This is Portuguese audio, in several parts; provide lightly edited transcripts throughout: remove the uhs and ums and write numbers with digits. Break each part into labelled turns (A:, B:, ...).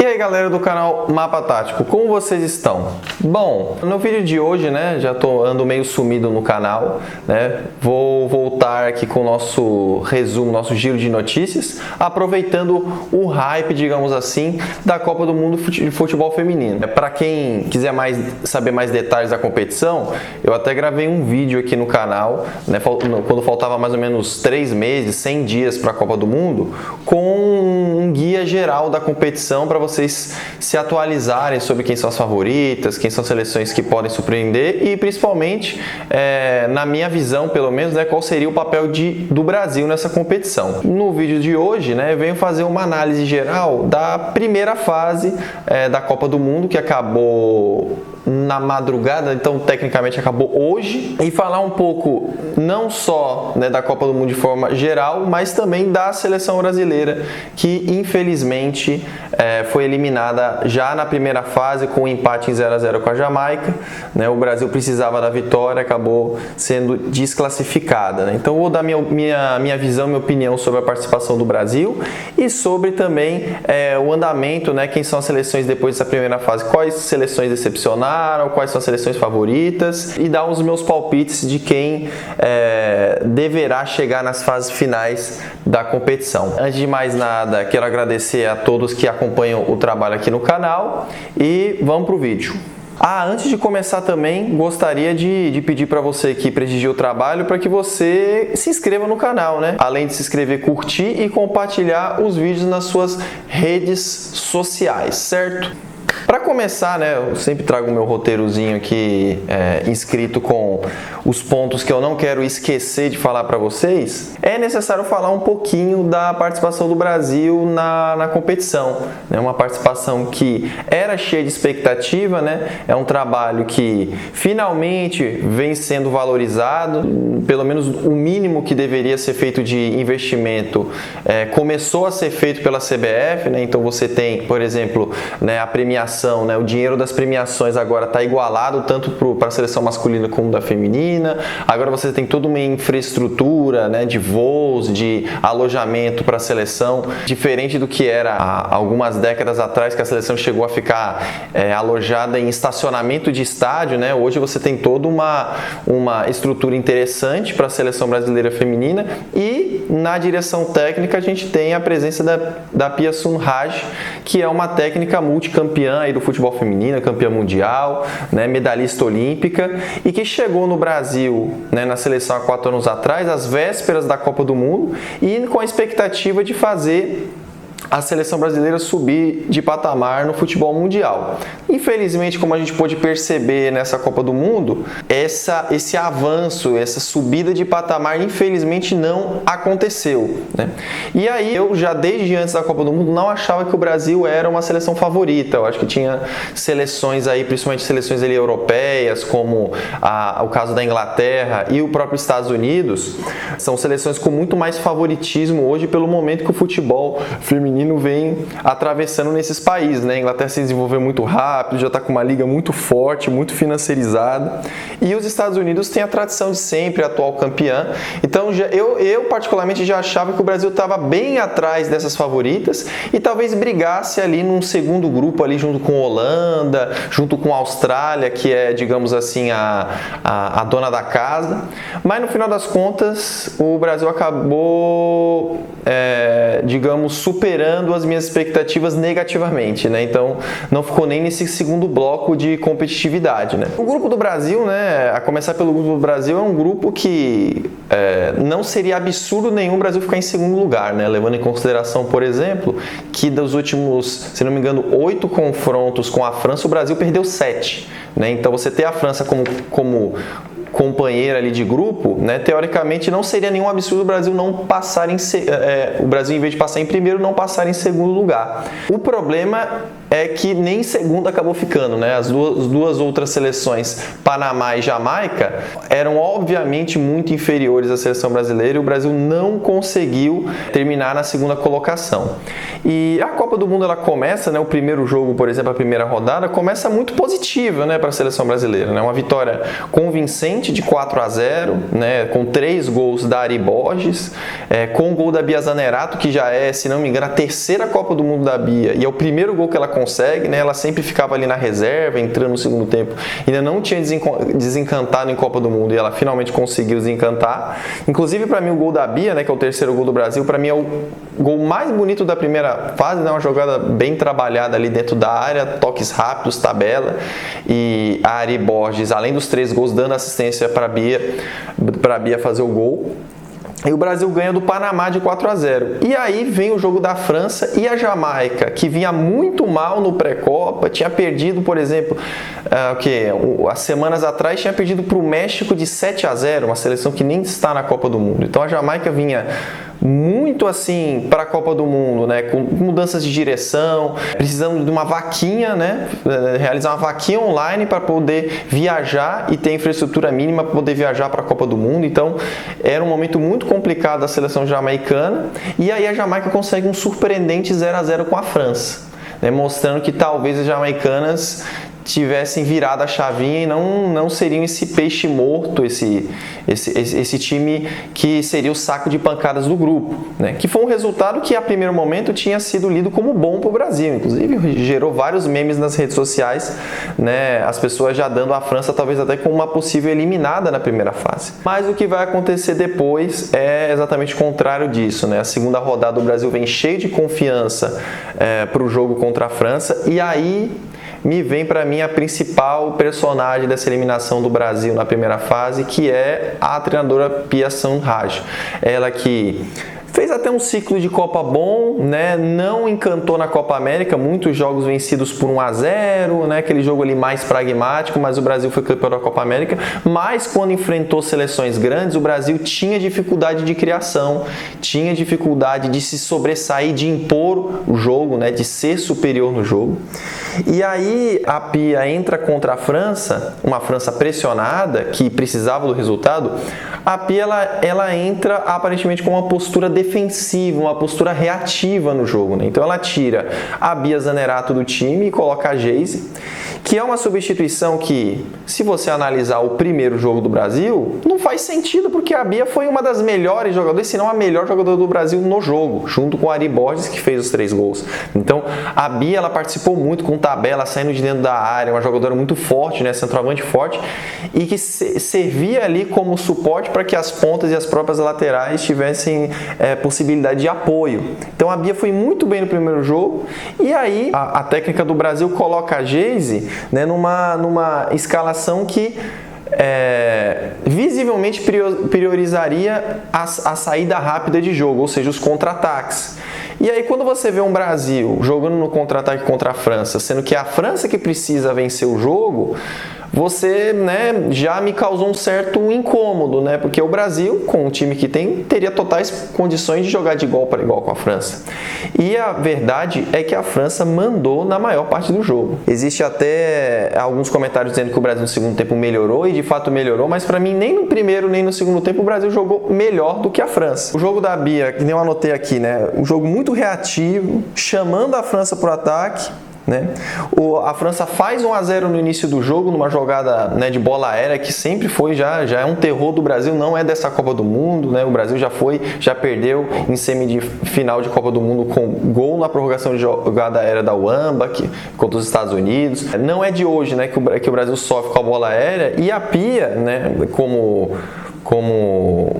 A: E aí galera do canal Mapa Tático, como vocês estão? Bom, no vídeo de hoje, né, ando meio sumido no canal, né, vou voltar aqui com o nosso resumo, nosso giro de notícias, aproveitando o hype, digamos assim, da Copa do Mundo de Futebol Feminino. Para quem quiser saber mais detalhes da competição, eu até gravei um vídeo aqui no canal, né, quando faltava mais ou menos 3 meses, 100 dias para a Copa do Mundo, com um guia geral da competição para vocês se atualizarem sobre quem são as favoritas, quem são as seleções que podem surpreender e principalmente, na minha visão pelo menos, né, qual seria o papel do Brasil nessa competição. No vídeo de hoje, né, eu venho fazer uma análise geral da primeira fase da Copa do Mundo, que acabou na madrugada, então tecnicamente acabou hoje, e falar um pouco não só, né, da Copa do Mundo de forma geral, mas também da seleção brasileira, que infelizmente foi eliminada já na primeira fase com um empate em 0-0 com a Jamaica, né? O Brasil precisava da vitória, acabou sendo desclassificada, né? Então vou dar minha visão, minha opinião sobre a participação do Brasil e sobre também o andamento, né? Quem são as seleções depois dessa primeira fase, quais seleções decepcionaram, quais são as seleções favoritas, e dar os meus palpites de quem deverá chegar nas fases finais da competição. Antes de mais nada, quero agradecer a todos que acompanham o trabalho aqui no canal e vamos para o vídeo. Antes de começar também, gostaria de pedir para você que prestigia o trabalho para que você se inscreva no canal, né? Além de se inscrever, curtir e compartilhar os vídeos nas suas redes sociais, certo? Para começar, né, eu sempre trago o meu roteirozinho aqui inscrito com os pontos que eu não quero esquecer de falar para vocês. É necessário falar um pouquinho da participação do Brasil na competição, né? Uma participação que era cheia de expectativa, né? É um trabalho que finalmente vem sendo valorizado, pelo menos o mínimo que deveria ser feito de investimento começou a ser feito pela CBF, né? Então você tem, por exemplo, né, a premiação, né, o dinheiro das premiações agora está igualado tanto para a seleção masculina como da feminina. Agora você tem toda uma infraestrutura, né, de voos, de alojamento para a seleção, diferente do que era há algumas décadas atrás, que a seleção chegou a ficar alojada em estacionamento de estádio, né? Hoje você tem toda uma estrutura interessante para a seleção brasileira feminina, e na direção técnica a gente tem a presença da Pia Sundhage, que é uma técnica multicampeã aí do futebol feminino, campeã mundial, né, medalhista olímpica, e que chegou no Brasil, né, na seleção há 4 anos atrás, às vésperas da Copa do Mundo, e com a expectativa de fazer a seleção brasileira subir de patamar no futebol mundial. Infelizmente, como a gente pôde perceber nessa Copa do Mundo, esse avanço, essa subida de patamar, infelizmente não aconteceu, né? E aí eu já desde antes da Copa do Mundo não achava que o Brasil era uma seleção favorita. Eu acho que tinha seleções aí, principalmente seleções ali europeias, como o caso da Inglaterra e o próprio Estados Unidos, são seleções com muito mais favoritismo hoje pelo momento que o futebol feminino vem atravessando nesses países, né? A Inglaterra se desenvolveu muito rápido, já está com uma liga muito forte, muito financiarizada, e os Estados Unidos têm a tradição de sempre, atual campeã. Então eu particularmente já achava que o Brasil estava bem atrás dessas favoritas e talvez brigasse ali num segundo grupo ali junto com a Holanda, junto com a Austrália, que é, digamos assim, a dona da casa. Mas no final das contas o Brasil acabou digamos, superando as minhas expectativas negativamente, né? Então não ficou nem nesse segundo bloco de competitividade, né? O grupo do Brasil, né, a começar pelo grupo do Brasil, é um grupo que não seria absurdo nenhum o Brasil ficar em segundo lugar, né? Levando em consideração, por exemplo, que dos últimos, se não me engano, 8 confrontos com a França, o Brasil perdeu 7, né? Então você ter a França como companheira ali de grupo, né, teoricamente não seria nenhum absurdo o Brasil não passar o Brasil, em vez de passar em primeiro, não passar em segundo lugar. O problema é que nem segundo acabou ficando, né? As duas outras seleções, Panamá e Jamaica, eram obviamente muito inferiores à seleção brasileira e o Brasil não conseguiu terminar na segunda colocação. E a Copa do Mundo ela começa, né? O primeiro jogo, por exemplo, a primeira rodada, começa muito positiva, né, para a seleção brasileira, né? Uma vitória convincente de 4-0, né? Com 3 gols da Ari Borges, com o gol da Bia Zanerato, que já é, se não me engano, a terceira Copa do Mundo da Bia, e é o primeiro gol que ela consegue, né? Ela sempre ficava ali na reserva, entrando no segundo tempo, ainda não tinha desencantado em Copa do Mundo, e ela finalmente conseguiu desencantar. Inclusive, para mim, o gol da Bia, né, que é o terceiro gol do Brasil, para mim é o gol mais bonito da primeira fase, né? Uma jogada bem trabalhada ali dentro da área, toques rápidos, tabela, e a Ari Borges, além dos 3 gols, dando assistência para a Bia fazer o gol. E o Brasil ganha do Panamá de 4-0. E aí vem o jogo da França e a Jamaica, que vinha muito mal no pré-copa, tinha perdido, por exemplo, as semanas atrás tinha perdido para o México de 7-0, uma seleção que nem está na Copa do Mundo. Então a Jamaica vinha muito assim para a Copa do Mundo, né, com mudanças de direção, precisando de uma vaquinha, né, realizar uma vaquinha online para poder viajar e ter infraestrutura mínima para poder viajar para a Copa do Mundo. Então era um momento muito complicado da seleção jamaicana, e aí a Jamaica consegue um surpreendente 0-0 com a França, né, mostrando que talvez as jamaicanas tivessem virado a chavinha e não seriam esse peixe morto, esse time que seria o saco de pancadas do grupo, né? Que foi um resultado que a primeiro momento tinha sido lido como bom para o Brasil, inclusive gerou vários memes nas redes sociais, né? As pessoas já dando a França talvez até como uma possível eliminada na primeira fase. Mas o que vai acontecer depois é exatamente o contrário disso, né? A segunda rodada o Brasil vem cheio de confiança para o jogo contra a França, e aí me vem para mim a principal personagem dessa eliminação do Brasil na primeira fase, que é a treinadora Pia Sundhage. Ela que fez até um ciclo de Copa bom, né? Não encantou na Copa América, muitos jogos vencidos por 1-0, né? Aquele jogo ali mais pragmático, mas o Brasil foi campeão da Copa América. Mas quando enfrentou seleções grandes, o Brasil tinha dificuldade de criação, tinha dificuldade de se sobressair, de impor o jogo, né? De ser superior no jogo. E aí a Pia entra contra a França, uma França pressionada, que precisava do resultado. A Pia ela entra aparentemente com uma postura defensiva, uma postura reativa no jogo, né? Então ela tira a Bia Zanerato do time e coloca a Geise, que é uma substituição que, se você analisar o primeiro jogo do Brasil, não faz sentido, porque a Bia foi uma das melhores jogadoras, se não a melhor jogadora do Brasil no jogo, junto com a Ari Borges, que fez os 3 gols. Então a Bia ela participou muito com tabela, saindo de dentro da área, uma jogadora muito forte, né? Centroavante forte, e que servia ali como suporte para que as pontas e as próprias laterais tivessem possibilidade de apoio. Então a Bia foi muito bem no primeiro jogo, e aí a técnica do Brasil coloca a Geise, né, numa escalação que visivelmente priorizaria a saída rápida de jogo, ou seja, os contra-ataques. E aí quando você vê um Brasil jogando no contra-ataque contra a França, sendo que é a França que precisa vencer o jogo, você, né, já me causou um certo incômodo, né? Porque o Brasil, com o time que tem, teria totais condições de jogar de igual para igual com a França. E a verdade é que a França mandou na maior parte do jogo. Existe até alguns comentários dizendo que o Brasil no segundo tempo melhorou, e de fato melhorou, mas para mim nem no primeiro nem no segundo tempo o Brasil jogou melhor do que a França. O jogo da Bia, que nem eu anotei aqui, né? Um jogo muito reativo, chamando a França para o ataque, né? A França faz 1-0 no início do jogo, numa jogada, né, de bola aérea, que sempre foi, já é um terror do Brasil, não é dessa Copa do Mundo, né? O Brasil já perdeu em semifinal de Copa do Mundo com gol na prorrogação de jogada aérea da Wamba, contra os Estados Unidos. Não é de hoje, né, que o Brasil sofre com a bola aérea, e a Pia, né, como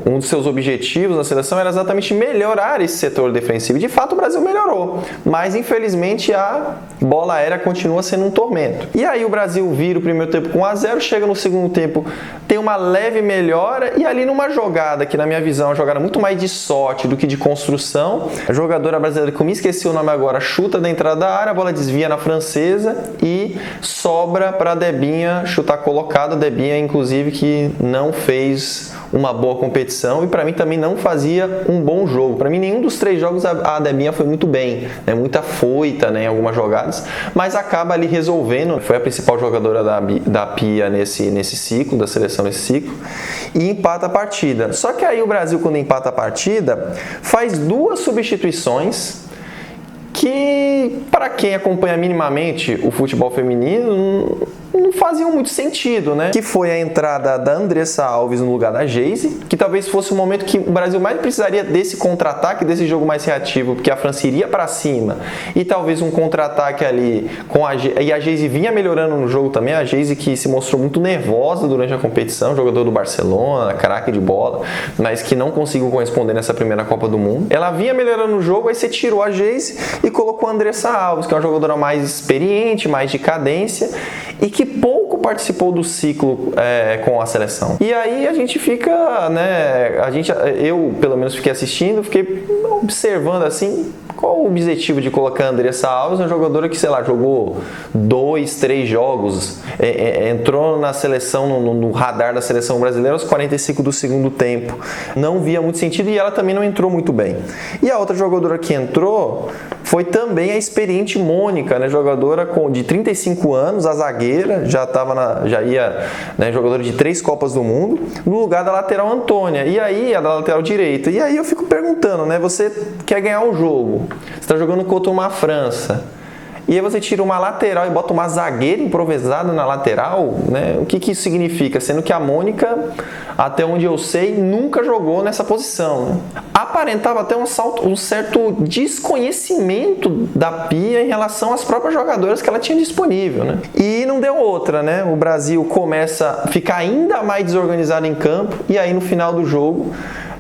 A: um dos seus objetivos na seleção era exatamente melhorar esse setor defensivo. De fato, o Brasil melhorou, mas infelizmente a bola aérea continua sendo um tormento. E aí o Brasil vira o primeiro tempo com 1-0, chega no segundo tempo, tem uma leve melhora, e ali numa jogada que, na minha visão, é uma jogada muito mais de sorte do que de construção, a jogadora brasileira, que eu me esqueci o nome agora, chuta da entrada da área, a bola desvia na francesa e sobra para a Debinha chutar colocado. A Debinha, inclusive, que não fez uma boa competição e para mim também não fazia um bom jogo. Para mim nenhum dos 3 jogos a Debinha foi muito bem, né? Muita foita, né, em algumas jogadas, mas acaba ali resolvendo. Foi a principal jogadora da Pia nesse ciclo, da seleção nesse ciclo, e empata a partida. Só que aí o Brasil, quando empata a partida, faz 2 substituições que, para quem acompanha minimamente o futebol feminino, não faziam muito sentido, né? Que foi a entrada da Andressa Alves no lugar da Geise, que talvez fosse o momento que o Brasil mais precisaria desse contra-ataque, desse jogo mais reativo, porque a França iria para cima, e talvez um contra-ataque ali com e a Geise vinha melhorando no jogo também, a Geise que se mostrou muito nervosa durante a competição, jogador do Barcelona, craque de bola, mas que não conseguiu corresponder nessa primeira Copa do Mundo. Ela vinha melhorando no jogo, aí você tirou a Geise e colocou a Andressa Alves, que é uma jogadora mais experiente, mais de cadência, e que pouco participou do ciclo com a seleção. E aí a gente fica, né, eu pelo menos fiquei assistindo, fiquei observando assim, qual o objetivo de colocar a Andressa Alves, uma jogadora que, sei lá, jogou 2, 3 jogos, entrou na seleção, no radar da seleção brasileira aos 45 do segundo tempo. Não via muito sentido e ela também não entrou muito bem. E a outra jogadora que entrou foi também a experiente Mônica, né, jogadora de 35 anos, a zagueira, já ia, né, jogadora de 3 Copas do Mundo, no lugar da lateral Antônia, e aí a da lateral direita. E aí eu fico perguntando, né, você quer ganhar um jogo, você está jogando contra uma França, e aí você tira uma lateral e bota uma zagueira improvisada na lateral, né? O que isso significa? Sendo que a Mônica, até onde eu sei, nunca jogou nessa posição, né? Aparentava até um certo desconhecimento da Pia em relação às próprias jogadoras que ela tinha disponível, né? E não deu outra, né? O Brasil começa a ficar ainda mais desorganizado em campo e aí no final do jogo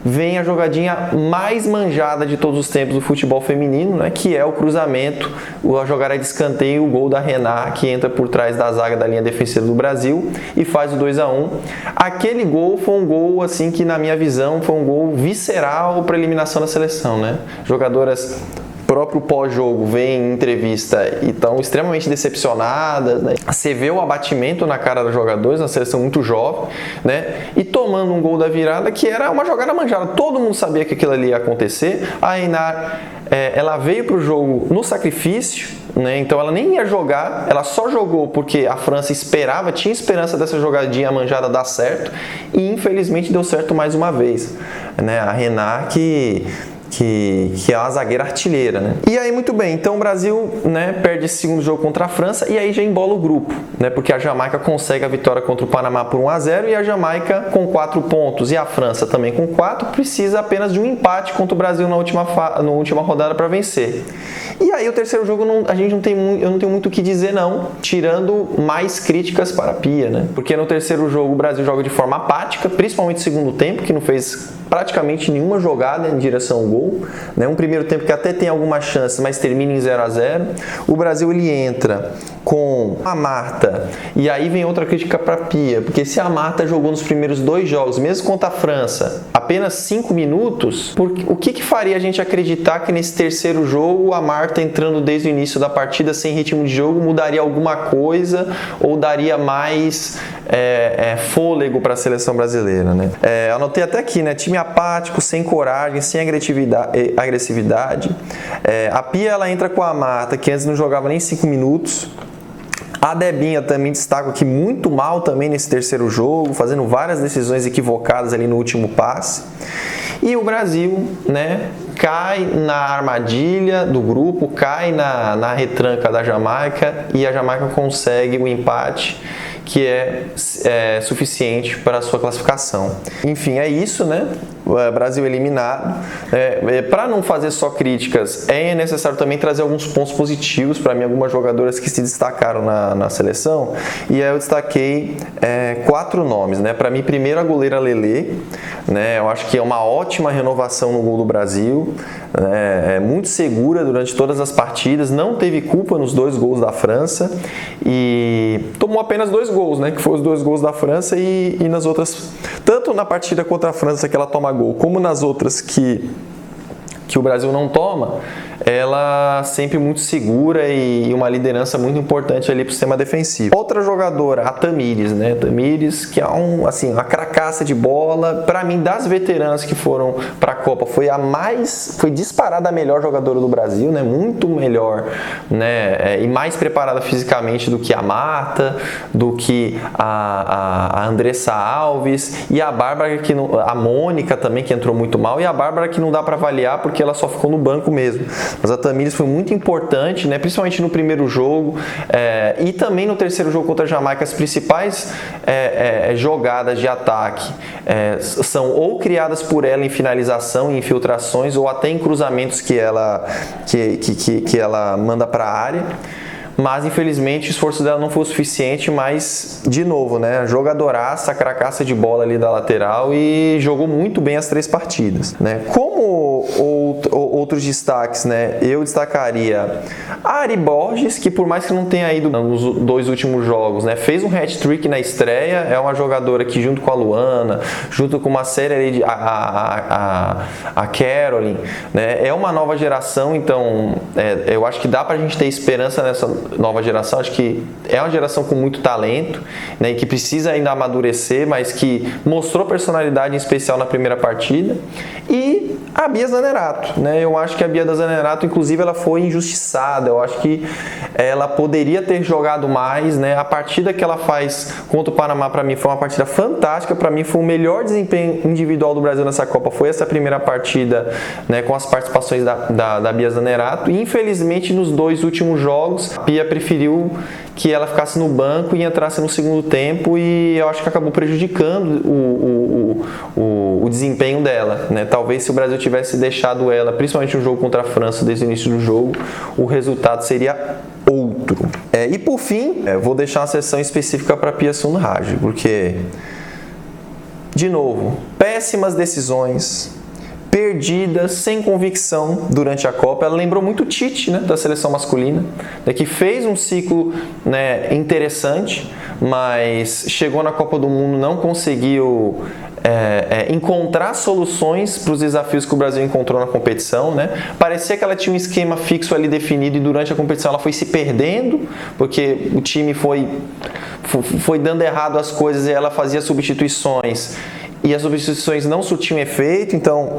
A: vem a jogadinha mais manjada de todos os tempos do futebol feminino, né, que é o cruzamento, a jogada de escanteio, o gol da Renat, que entra por trás da zaga da linha defensiva do Brasil e faz o 2-1. Aquele gol foi um gol, assim, que na minha visão foi um gol visceral para a eliminação da seleção, né? Jogadoras próprio pós-jogo vem em entrevista e estão extremamente decepcionadas, né? Você vê o abatimento na cara dos jogadores, uma seleção muito jovem, né? E tomando um gol da virada que era uma jogada manjada. Todo mundo sabia que aquilo ali ia acontecer. A Renat, ela veio para o jogo no sacrifício, né? Então ela nem ia jogar, ela só jogou porque a França tinha esperança dessa jogadinha manjada dar certo e infelizmente deu certo mais uma vez, né? A Renat que é uma zagueira artilheira, né? E aí, muito bem, então o Brasil, né, perde esse segundo jogo contra a França e aí já embola o grupo, né? Porque a Jamaica consegue a vitória contra o Panamá por 1-0 e a Jamaica com 4 pontos e a França também com 4 precisa apenas de um empate contra o Brasil na última rodada para vencer. E aí o terceiro jogo eu não tenho muito o que dizer não, tirando mais críticas para a Pia, né? Porque no terceiro jogo o Brasil joga de forma apática, principalmente no segundo tempo, que não fez praticamente nenhuma jogada em direção ao gol, né? Um primeiro tempo que até tem alguma chance, mas termina em 0-0. O Brasil ele entra com a Marta, e aí vem outra crítica para a Pia, porque se a Marta jogou nos primeiros 2 jogos, mesmo contra a França, apenas 5 minutos, o que faria a gente acreditar que nesse terceiro jogo a Marta entrando desde o início da partida sem ritmo de jogo mudaria alguma coisa ou daria mais fôlego para a seleção brasileira, né? Anotei até aqui, né? Time apático, sem coragem, sem agressividade. A Pia ela entra com a Marta, que antes não jogava nem 5 minutos. A Debinha também destaco aqui muito mal também nesse terceiro jogo, fazendo várias decisões equivocadas ali no último passe. E o Brasil, né, cai na armadilha do grupo, cai na retranca da Jamaica e a Jamaica consegue o empate que é suficiente para a sua classificação. Enfim, é isso, né? Brasil eliminado. Para não fazer só críticas, é necessário também trazer alguns pontos positivos para mim, algumas jogadoras que se destacaram na seleção, e aí eu destaquei 4 nomes, né? Para mim, primeiro a goleira Lelê, né? Eu acho que é uma ótima renovação no gol do Brasil, né? É muito segura durante todas as partidas, não teve culpa nos 2 gols da França e tomou apenas 2 gols, né? Que foram os 2 gols da França e nas outras, tanto na partida contra a França que ela toma gol, como nas outras que o Brasil não toma, ela sempre muito segura e uma liderança muito importante ali para o sistema defensivo. Outra jogadora, a Tamires, né? Tamires, que é uma cracaça de bola. Para mim, das veteranas que foram para a Copa, foi disparada a melhor jogadora do Brasil, né? Muito melhor, né? E mais preparada fisicamente do que a Marta, do que a Andressa Alves e a Bárbara, a Mônica também, que entrou muito mal, e a Bárbara, que não dá para avaliar porque ela só ficou no banco mesmo. Mas a Tamires foi muito importante, né? Principalmente no primeiro jogo e também no terceiro jogo contra a Jamaica. As principais jogadas de ataque são ou criadas por ela em finalização, em infiltrações, ou até em cruzamentos que ela manda para a área. Mas infelizmente o esforço dela não foi o suficiente, mas de novo, né, jogadoraça, cracaça de bola ali da lateral e jogou muito bem as 3 partidas, né? Como outros destaques, né, eu destacaria a Ari Borges, que por mais que não tenha ido nos 2 últimos jogos, né, fez um hat-trick na estreia, é uma jogadora que junto com a Luana, junto com uma série ali de a Caroline, né, é uma nova geração, então eu acho que dá pra gente ter esperança nessa nova geração. Acho que é uma geração com muito talento, né, e que precisa ainda amadurecer, mas que mostrou personalidade em especial na primeira partida. E a Bia Zanerato, né, eu acho que a Bia Zanerato, inclusive, ela foi injustiçada. Eu acho que ela poderia ter jogado mais, né. A partida que ela faz contra o Panamá, para mim, foi uma partida fantástica. Para mim, foi o melhor desempenho individual do Brasil nessa Copa, foi essa primeira partida, né, com as participações da Bia Zanerato. E infelizmente, nos 2 últimos jogos, a Bia preferiu que ela ficasse no banco e entrasse no segundo tempo, e eu acho que acabou prejudicando o desempenho dela, né? Talvez se o Brasil tivesse deixado ela, principalmente no jogo contra a França, desde o início do jogo, o resultado seria outro. E por fim, vou deixar uma sessão específica para a Pia Sundhage, porque, de novo, péssimas decisões, perdidas, sem convicção durante a Copa. Ela lembrou muito o Tite, né, da seleção masculina, né, que fez um ciclo, né, interessante, mas chegou na Copa do Mundo, não conseguiu encontrar soluções para os desafios que o Brasil encontrou na competição, né? Parecia que ela tinha um esquema fixo ali definido e durante a competição ela foi se perdendo, porque o time foi dando errado as coisas e ela fazia substituições e as substituições não surtiam efeito. Então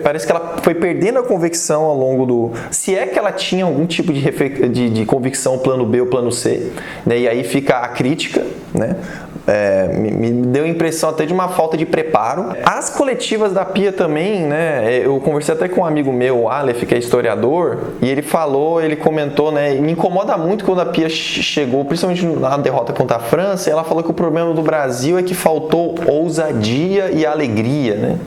A: parece que ela foi perdendo a convicção ao longo do... Se é que ela tinha algum tipo de convicção, plano B ou plano C, né? E aí fica a crítica, né? Me deu a impressão até de uma falta de preparo. As coletivas da Pia também, né? Eu conversei até com um amigo meu, o Aleph, que é historiador, e ele comentou, né? Me incomoda muito quando a Pia chegou, principalmente na derrota contra a França, e ela falou que o problema do Brasil é que faltou ousadia e alegria, né?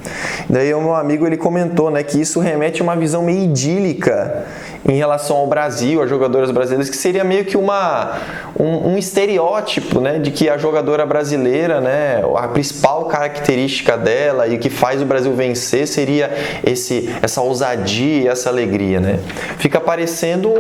A: Daí o meu amigo, ele comentou, né, que isso remete a uma visão meio idílica em relação ao Brasil, às jogadoras brasileiras, que seria meio que um estereótipo, né, de que a jogadora brasileira, né, a principal característica dela e o que faz o Brasil vencer seria essa ousadia e essa alegria, né? Fica parecendo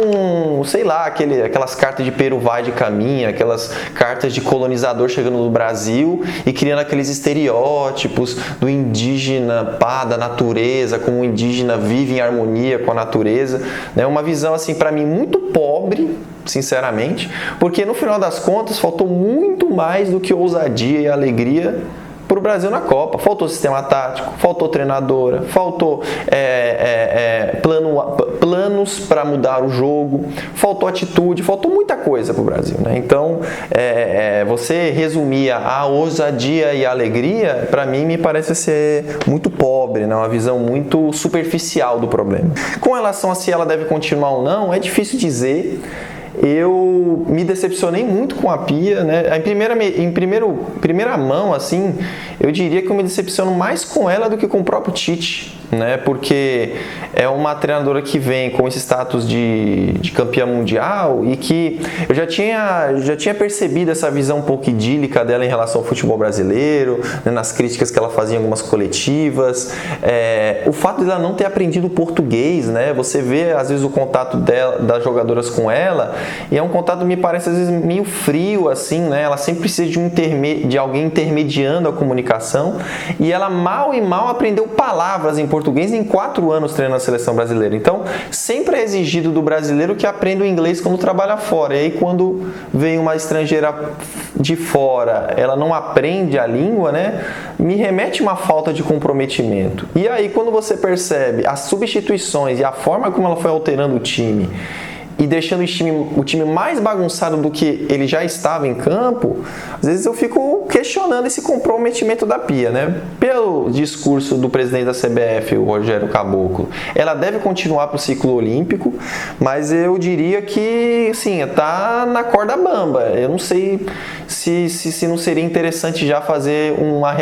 A: sei lá, aquelas cartas de Pero vai de caminha, aquelas cartas de colonizador chegando no Brasil e criando aqueles estereótipos do indígena, da natureza, como o indígena vive em harmonia com a natureza, né? Uma visão, assim, para mim, muito pobre, sinceramente, porque no final das contas faltou muito mais do que ousadia e alegria para o Brasil na Copa. Faltou sistema tático, faltou treinadora, faltou planos para mudar o jogo, faltou atitude, faltou muita coisa para o Brasil, né? Então, você resumir a ousadia e a alegria, para mim, me parece ser muito pobre, né? Uma visão muito superficial do problema. Com relação a se ela deve continuar ou não, é difícil dizer. Eu me decepcionei muito com a Pia, né? Em primeira mão, assim, eu diria que eu me decepciono mais com ela do que com o próprio Tite, né? Porque é uma treinadora que vem com esse status de campeã mundial e que eu já tinha percebido essa visão um pouco idílica dela em relação ao futebol brasileiro, né? Nas críticas que ela fazia em algumas coletivas. O fato de ela não ter aprendido português, né? Você vê, às vezes, o contato das jogadoras com ela, e é um contato, me parece, às vezes, meio frio, assim, né? Ela sempre precisa de alguém intermediando a comunicação, e ela mal aprendeu palavras em português em 4 anos treinando a seleção brasileira. Então, sempre é exigido do brasileiro que aprenda o inglês quando trabalha fora. E aí, quando vem uma estrangeira de fora, ela não aprende a língua, né? Me remete uma falta de comprometimento. E aí, quando você percebe as substituições e a forma como ela foi alterando o time e deixando o time mais bagunçado do que ele já estava em campo, às vezes eu fico questionando esse comprometimento da Pia, né? Pelo discurso do presidente da CBF, o Rogério Caboclo, ela deve continuar para o ciclo olímpico, mas eu diria que, assim, tá na corda bamba. Eu não sei se não seria interessante já fazer uma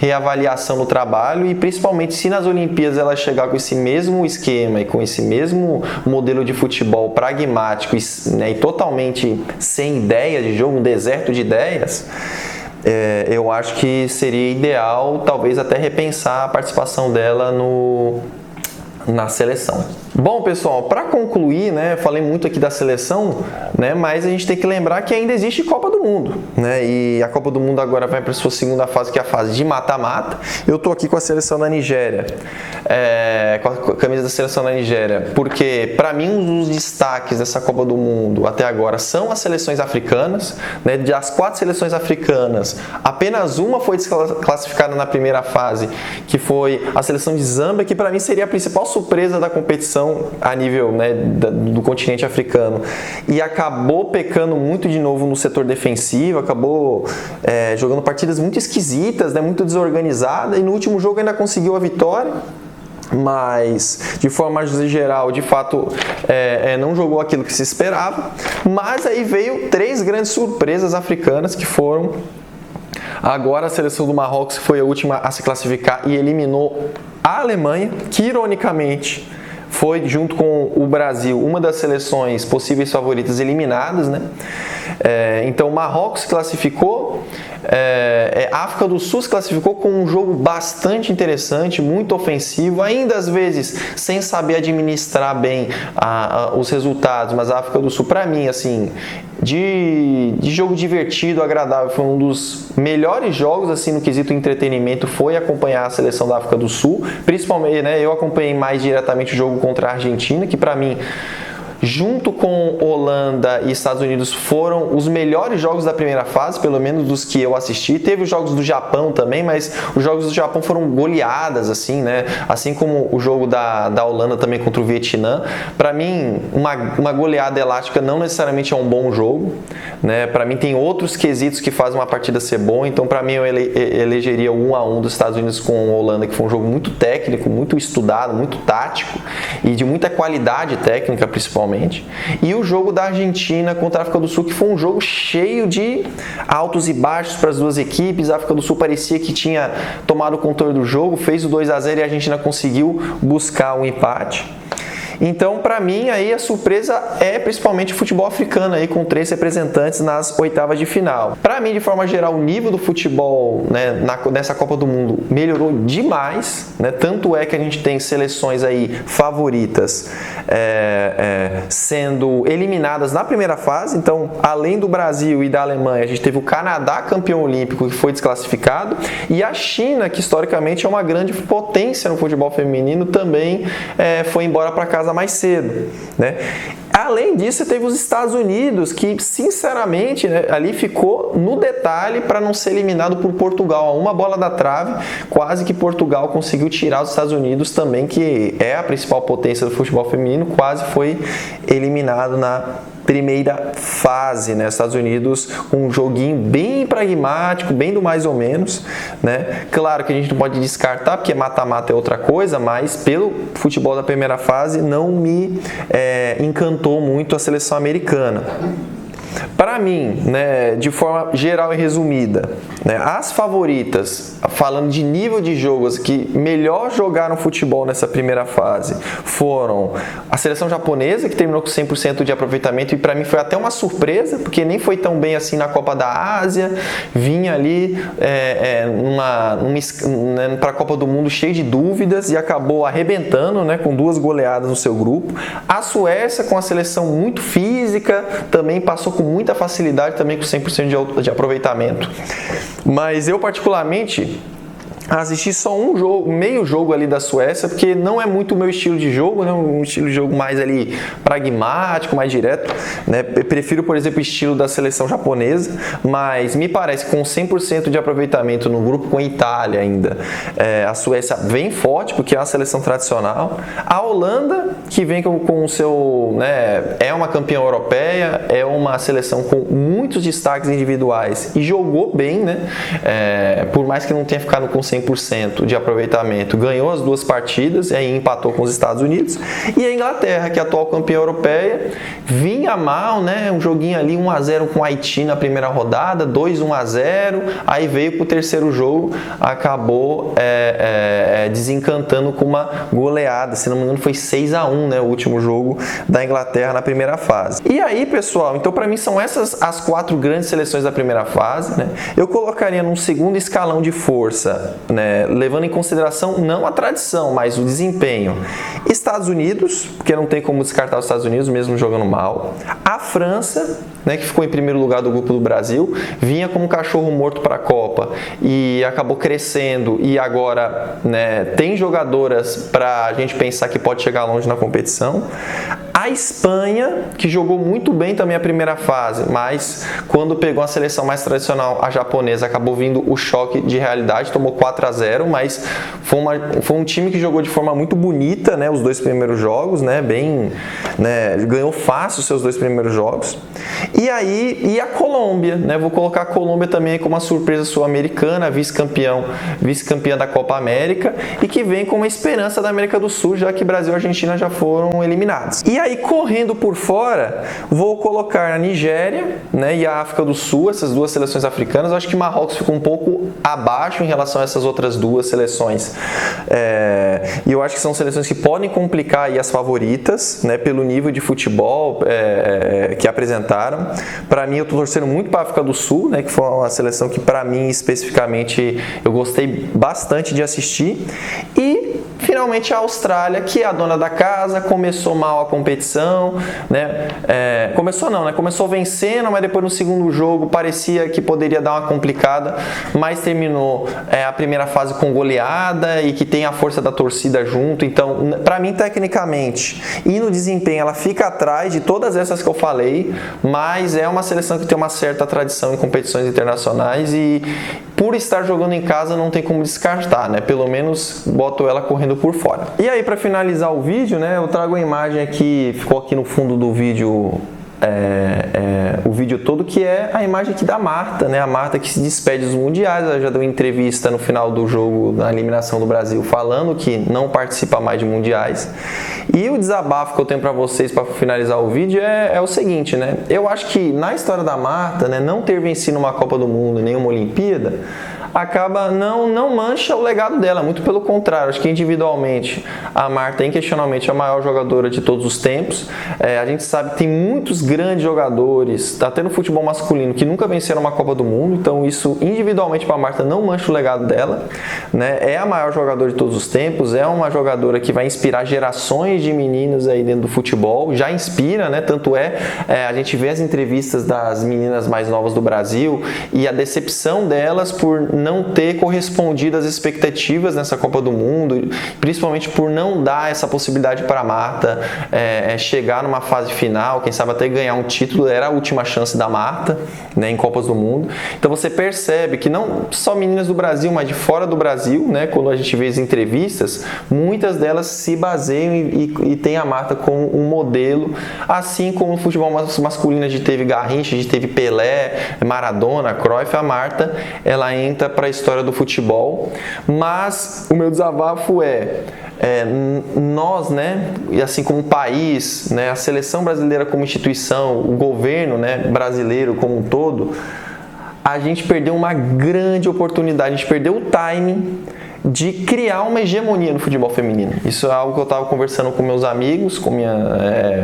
A: reavaliação no trabalho, e principalmente se nas Olimpíadas ela chegar com esse mesmo esquema e com esse mesmo modelo de futebol pragmático e totalmente sem ideia de jogo, um deserto de ideias, eu acho que seria ideal talvez até repensar a participação dela na seleção. Bom, pessoal, para concluir, né, falei muito aqui da seleção, né, mas a gente tem que lembrar que ainda existe Copa do Mundo, né, e a Copa do Mundo agora vai para a sua segunda fase, que é a fase de mata-mata. Eu tô aqui com a seleção da Nigéria, com a camisa da seleção da Nigéria, porque para mim um dos destaques dessa Copa do Mundo até agora são as seleções africanas, né, das 4 seleções africanas, apenas uma foi desclassificada na primeira fase, que foi a seleção de Zâmbia, que para mim seria a principal surpresa da competição a nível, né, do continente africano, e acabou pecando muito de novo no setor defensivo, acabou jogando partidas muito esquisitas, né, muito desorganizada, e no último jogo ainda conseguiu a vitória, mas de forma mais geral, de fato, não jogou aquilo que se esperava. Mas aí veio 3 grandes surpresas africanas, que foram agora a seleção do Marrocos, que foi a última a se classificar e eliminou a Alemanha, que ironicamente foi, junto com o Brasil, uma das seleções possíveis favoritas eliminadas, né? Então o Marrocos se classificou, a África do Sul se classificou com um jogo bastante interessante, muito ofensivo, ainda às vezes sem saber administrar bem os resultados, mas a África do Sul, para mim, assim, de jogo divertido, agradável, foi um dos melhores jogos, assim, no quesito entretenimento, foi acompanhar a seleção da África do Sul, principalmente, né, eu acompanhei mais diretamente o jogo contra a Argentina, que para mim, junto com Holanda e Estados Unidos, foram os melhores jogos da primeira fase, pelo menos dos que eu assisti. Teve os jogos do Japão também, mas os jogos do Japão foram goleadas, assim, né? Assim como o jogo da Holanda também contra o Vietnã. Para mim, uma goleada elástica não necessariamente é um bom jogo, né? Para mim, tem outros quesitos que fazem uma partida ser bom. Então, para mim, eu elegeria o 1-1 dos Estados Unidos com a Holanda, que foi um jogo muito técnico, muito estudado, muito tático e de muita qualidade técnica, principalmente. E o jogo da Argentina contra a África do Sul, que foi um jogo cheio de altos e baixos para as duas equipes. A África do Sul parecia que tinha tomado o controle do jogo, fez o 2-0 e a Argentina conseguiu buscar um empate. Então, para mim, aí a surpresa é principalmente o futebol africano, aí, com 3 representantes nas oitavas de final. Para mim, de forma geral, o nível do futebol, né, nessa Copa do Mundo melhorou demais, né? Tanto é que a gente tem seleções aí favoritas sendo eliminadas na primeira fase. Então, além do Brasil e da Alemanha, a gente teve o Canadá, campeão olímpico, que foi desclassificado, e a China, que historicamente é uma grande potência no futebol feminino, também foi embora para casa mais cedo, né? Além disso, teve os Estados Unidos, que sinceramente, né, ali ficou no detalhe para não ser eliminado por Portugal, a uma bola da trave. Quase que Portugal conseguiu tirar os Estados Unidos também, que é a principal potência do futebol feminino, quase foi eliminado na primeira fase, né? Estados Unidos, um joguinho bem pragmático, bem do mais ou menos, né? Claro que a gente não pode descartar, porque mata-mata é outra coisa, mas pelo futebol da primeira fase não me encantou muito a seleção americana. Para mim, né, de forma geral e resumida, né, as favoritas, falando de nível de jogos que melhor jogaram futebol nessa primeira fase, foram a seleção japonesa, que terminou com 100% de aproveitamento, e para mim foi até uma surpresa, porque nem foi tão bem assim na Copa da Ásia, vinha ali para a Copa do Mundo cheio de dúvidas e acabou arrebentando, né, com 2 goleadas no seu grupo. A Suécia, com a seleção muito física, também passou com muita facilidade, também com 100% de aproveitamento. Mas eu particularmente assisti só um jogo, meio jogo ali da Suécia, porque não é muito o meu estilo de jogo, né? Um estilo de jogo mais ali pragmático, mais direto, né? Eu prefiro, por exemplo, o estilo da seleção japonesa, mas me parece que com 100% de aproveitamento no grupo com a Itália ainda, a Suécia vem forte, porque é uma seleção tradicional. A Holanda, que vem com o seu, né, é uma campeã europeia, é uma seleção com muitos destaques individuais e jogou bem, né? Por mais que não tenha ficado com 100% de aproveitamento, ganhou as duas partidas e aí empatou com os Estados Unidos. E a Inglaterra, que é a atual campeã europeia, vinha mal, né? Um joguinho ali 1-0 com o Haiti na primeira rodada, 2-1-0, aí veio pro terceiro jogo, acabou desencantando com uma goleada, se não me engano foi 6-1, né? O último jogo da Inglaterra na primeira fase. E aí, pessoal, então para mim são essas as 4 grandes seleções da primeira fase, né? Eu colocaria num segundo escalão de força, né, levando em consideração não a tradição, mas o desempenho. Estados Unidos, porque não tem como descartar os Estados Unidos, mesmo jogando mal. A França, né, que ficou em primeiro lugar do grupo do Brasil, vinha como um cachorro morto para a Copa e acabou crescendo e agora, né, tem jogadoras para a gente pensar que pode chegar longe na competição. A Espanha, que jogou muito bem também a primeira fase, mas quando pegou a seleção mais tradicional, a japonesa, acabou vindo o choque de realidade, tomou 4-0, mas foi um time que jogou de forma muito bonita, né, os 2 primeiros jogos, né, bem, né, ganhou fácil os seus 2 primeiros jogos. E a Colômbia, né, vou colocar a Colômbia também como uma surpresa sul-americana, vice-campeã da Copa América e que vem com uma esperança da América do Sul, já que Brasil e Argentina já foram eliminados. E aí, correndo por fora, vou colocar a Nigéria, né, e a África do Sul, essas 2 seleções africanas. Eu acho que Marrocos ficou um pouco abaixo em relação a essas outras 2 seleções. E eu acho que são seleções que podem complicar aí as favoritas, né, pelo nível de futebol que apresentaram. Para mim, eu estou torcendo muito para a África do Sul, né, que foi uma seleção que, para mim, especificamente, eu gostei bastante de assistir. E, finalmente, a Austrália, que é a dona da casa, começou mal a competição, né? Começou vencendo, mas depois no segundo jogo parecia que poderia dar uma complicada, mas terminou a primeira fase com goleada e que tem a força da torcida junto. Então, para mim, tecnicamente e no desempenho, ela fica atrás de todas essas que eu falei, mas é uma seleção que tem uma certa tradição em competições internacionais e por estar jogando em casa não tem como descartar, né? Pelo menos boto ela correndo por fora. E aí, para finalizar o vídeo, né, eu trago a imagem aqui, ficou aqui no fundo do vídeo, o vídeo todo, que é a imagem aqui da Marta, né? A Marta que se despede dos mundiais. Ela já deu entrevista no final do jogo, na eliminação do Brasil, falando que não participa mais de mundiais. E o desabafo que eu tenho para vocês para finalizar o vídeo é o seguinte, né? Eu acho que na história da Marta, né, não ter vencido uma Copa do Mundo, nenhuma Olimpíada, acaba não mancha o legado dela, muito pelo contrário. Acho que individualmente a Marta é inquestionavelmente a maior jogadora de todos os tempos. A gente sabe que tem muitos grandes jogadores, até no futebol masculino, que nunca venceram uma Copa do Mundo, então isso individualmente para a Marta não mancha o legado dela, né? É a maior jogadora de todos os tempos, é uma jogadora que vai inspirar gerações de meninas aí dentro do futebol, já inspira, né? Tanto a gente vê as entrevistas das meninas mais novas do Brasil e a decepção delas por não ter correspondido às expectativas nessa Copa do Mundo, principalmente por não dar essa possibilidade para a Marta chegar numa fase final, quem sabe até ganhar um título. Era a última chance da Marta, né, em Copas do Mundo. Então você percebe que não só meninas do Brasil, mas de fora do Brasil, né, quando a gente vê as entrevistas, muitas delas se baseiam e tem a Marta como um modelo, assim como no futebol masculino a gente teve Garrincha, a gente teve Pelé, Maradona, Cruyff. A Marta, ela entra para a história do futebol. Mas o meu desabafo nós, né, e assim como o país, né, a seleção brasileira como instituição, o governo, né, brasileiro como um todo, a gente perdeu uma grande oportunidade, a gente perdeu o timing de criar uma hegemonia no futebol feminino. Isso é algo que eu estava conversando com meus amigos,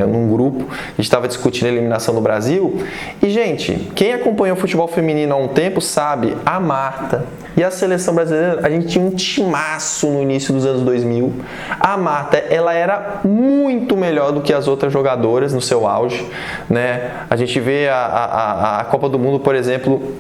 A: num grupo, a gente estava discutindo a eliminação do Brasil. E, gente, quem acompanhou o futebol feminino há um tempo sabe, a Marta e a seleção brasileira, a gente tinha um timaço no início dos anos 2000. A Marta, ela era muito melhor do que as outras jogadoras no seu auge, né? A gente vê a Copa do Mundo, por exemplo,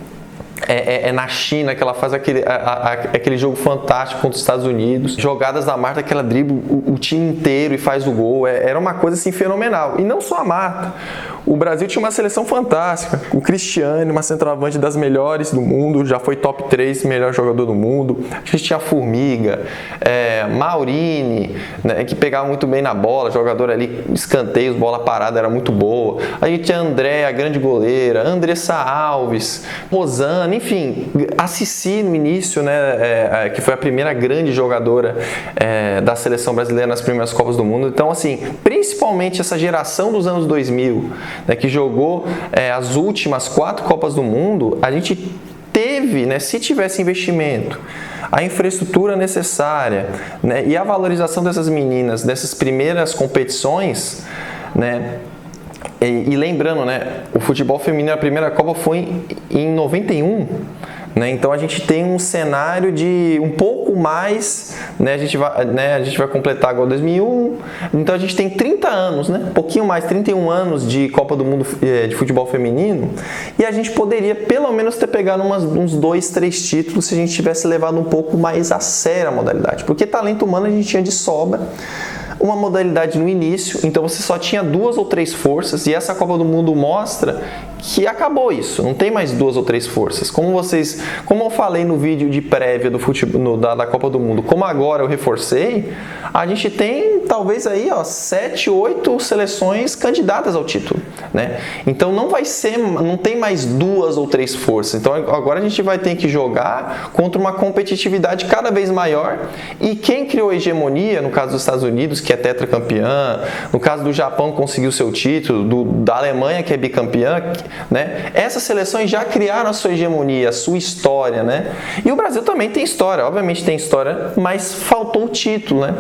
A: é na China que ela faz aquele jogo fantástico contra os Estados Unidos. Jogadas da Marta que ela dribla o time inteiro e faz o gol. Era uma coisa assim fenomenal. E não só a Marta. O Brasil tinha uma seleção fantástica. O Cristiano, uma centroavante das melhores do mundo, já foi top 3 melhor jogador do mundo. A gente tinha a Formiga, Maurini, né, que pegava muito bem na bola, jogador ali, escanteios, bola parada, era muito boa. A gente tinha a Andréa, grande goleira, Andressa Alves, Rosana, enfim, a Cici no início, né, que foi a primeira grande jogadora da seleção brasileira nas primeiras Copas do Mundo. Então, assim, principalmente essa geração dos anos 2000, né, que jogou as últimas 4 Copas do Mundo, a gente teve, né, se tivesse investimento, a infraestrutura necessária, né, e a valorização dessas meninas, dessas primeiras competições, né, e lembrando, né, o futebol feminino, a primeira Copa foi em 91, né, então a gente tem um cenário de um pouco mais, né, a gente vai completar agora 2001, então a gente tem 30 anos, né, um pouquinho mais, 31 anos de Copa do Mundo de futebol feminino, e a gente poderia pelo menos ter pegado uns 2, 3 títulos se a gente tivesse levado um pouco mais a sério a modalidade, porque talento humano a gente tinha de sobra. Uma modalidade no início, então você só tinha 2 ou 3 forças, e essa Copa do Mundo mostra que acabou isso, não tem mais 2 ou 3 forças. Como eu falei no vídeo de prévia do futebol, da Copa do Mundo, como agora eu reforcei, a gente tem talvez aí 7, 8 seleções candidatas ao título, né? Então não tem mais 2 ou 3 forças. Então agora a gente vai ter que jogar contra uma competitividade cada vez maior, e quem criou a hegemonia, no caso dos Estados Unidos, que é tetracampeã, no caso do Japão, que conseguiu seu título, da Alemanha, que é bicampeã, né? Essas seleções já criaram a sua hegemonia, a sua história, né? E o Brasil também tem história, obviamente tem história, mas faltou o título, né?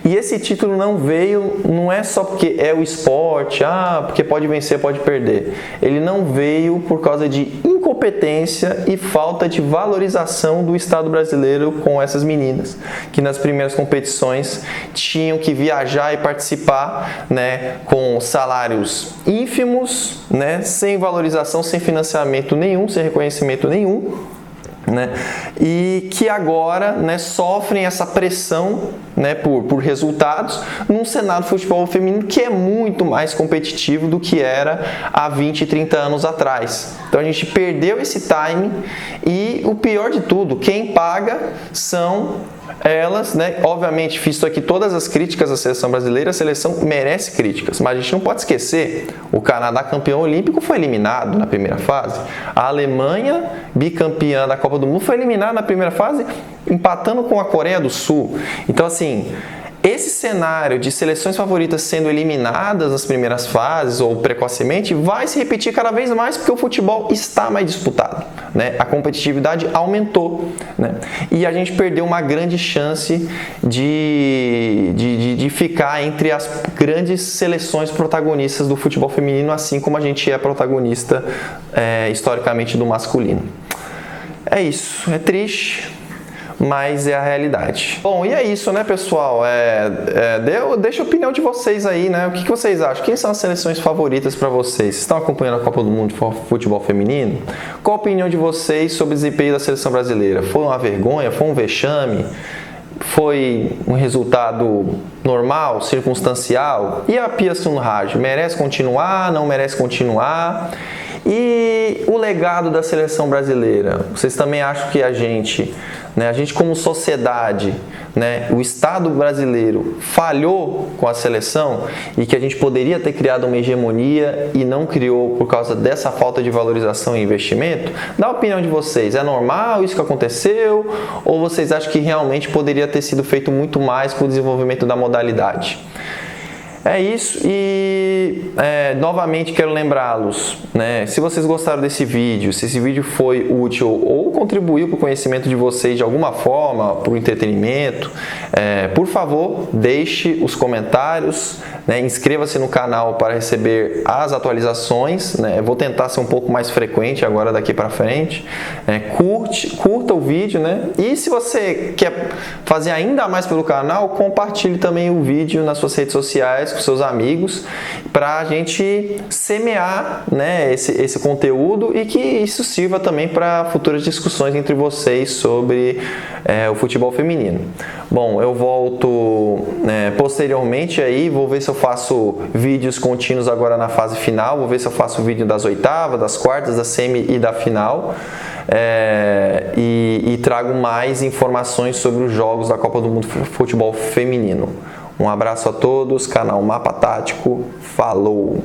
A: E esse título não veio, não é só porque é o esporte, porque pode vencer, pode perder. Ele não veio por causa de incompetência e falta de valorização do Estado brasileiro com essas meninas, que nas primeiras competições tinham que viajar e participar, né, com salários ínfimos, né, sem valorização, sem financiamento nenhum, sem reconhecimento nenhum, né, e que agora, né, sofrem essa pressão, né, por resultados num cenário de futebol feminino que é muito mais competitivo do que era há 20, 30 anos atrás. Então a gente perdeu esse time, e o pior de tudo, quem paga são elas, né? Obviamente, visto aqui todas as críticas à seleção brasileira, a seleção merece críticas, mas a gente não pode esquecer, o Canadá, campeão olímpico, foi eliminado na primeira fase. A Alemanha, bicampeã da Copa do Mundo, foi eliminada na primeira fase, empatando com a Coreia do Sul. Então, assim, esse cenário de seleções favoritas sendo eliminadas nas primeiras fases ou precocemente vai se repetir cada vez mais, porque o futebol está mais disputado, né? A competitividade aumentou, né? E a gente perdeu uma grande chance de ficar entre as grandes seleções protagonistas do futebol feminino, assim como a gente é protagonista historicamente do masculino. É isso, é triste, mas é a realidade. Bom, e é isso, né, pessoal? Deixa a opinião de vocês aí, né? O que vocês acham? Quem são as seleções favoritas para vocês? Vocês estão acompanhando a Copa do Mundo de futebol feminino? Qual a opinião de vocês sobre o desempenho da seleção brasileira? Foi uma vergonha? Foi um vexame? Foi um resultado normal, circunstancial? E a Pia Sundhage, merece continuar? Não merece continuar? E o legado da seleção brasileira? Vocês também acham que a gente como sociedade, né, o Estado brasileiro falhou com a seleção, e que a gente poderia ter criado uma hegemonia e não criou por causa dessa falta de valorização e investimento? Dá a opinião de vocês. É normal isso que aconteceu? Ou vocês acham que realmente poderia ter sido feito muito mais com o desenvolvimento da modalidade? É isso, e novamente quero lembrá-los, né, se vocês gostaram desse vídeo, se esse vídeo foi útil ou contribuiu para o conhecimento de vocês de alguma forma, para o entretenimento, por favor, deixe os comentários, né, inscreva-se no canal para receber as atualizações, né, eu vou tentar ser um pouco mais frequente agora daqui para frente, curta o vídeo, né, e se você quer fazer ainda mais pelo canal, compartilhe também o vídeo nas suas redes sociais, converse com seus amigos para a gente semear, né, esse conteúdo e que isso sirva também para futuras discussões entre vocês sobre o futebol feminino. Bom, eu volto posteriormente aí, vou ver se eu faço vídeos contínuos agora na fase final, vou ver se eu faço vídeo das oitavas, das quartas, da semi e da final. E trago mais informações sobre os jogos da Copa do Mundo Futebol Feminino. Um abraço a todos, canal Mapa Tático, falou!